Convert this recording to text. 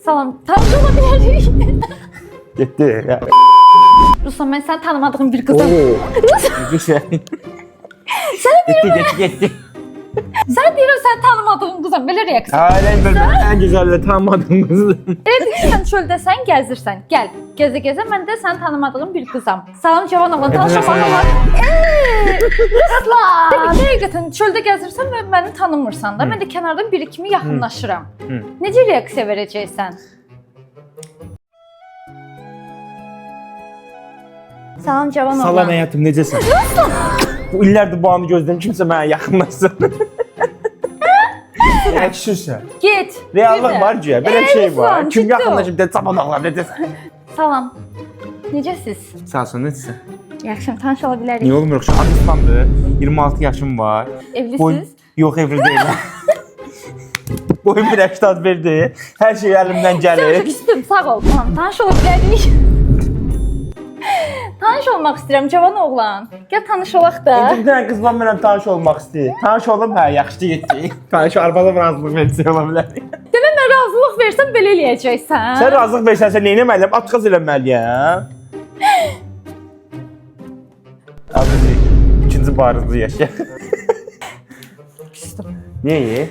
Salam, tanış ola bilərik. Getdi. Ya. Ruslan, mən sən tanımadığım bir qızım. Güzel. Getdi. Sən deyirəm, sən tanımadığın qızım, belə reaksiya. Ailen ben en güzel tanımadığım kızım. Elə sən çöldəsən, gəzirsən. Gəl, gəzə-gəzə mən də sən tanımadığım bir qızam. Salam Cavan oğlan, tanışmaq olar. Ruslan! Həqiqətən çöldə gəzirsən və məni tanımırsan da, mən də kənardan biri kimi yaxınlaşıram. Necə reaksiya verəcəksən? Salam Cavan oğlan. Salam hayatım, necəsən? Bu illərdir bu anı gözləyirəm, kimsə mənə yaxınlaşsın. Yakışırsa. Get. Reallıq var ki, belə bir şey var. Ruslan, Kim ciddi ol. yaxınlaşıb da Cavan oğlan, necəsən? Salam. Necəsiz? Sağ olsun, necəsən? Yaxşıyam, tanış ola bilərik. Niyə olmuyor? Şu adı İslamdır, 26 yaşım var. Evlisiniz? Yox, evli deyiləm. Boyum bir 81'dir. Hər şey əlimdən Çok gəlir. istedim, sağ ol. Tamam, tanış ola bilərik. Tanış olmaq istəyirəm, Cavan oğlan. Gəl tanış olaq da. Bir dənə qız var mənimlə tanış olmaq istəyir. Tanış olum, hə, yaxşı getdi. Tanış arabada razılıq versə ola bilər. Demək mən razılıq versəm belə eləyəcəksən. Sən razılıq versənsə nə etməliyəm? Atqaz eləməliyəm. Abi, ikinci barızlı yaşa. Küstüm. Niyə?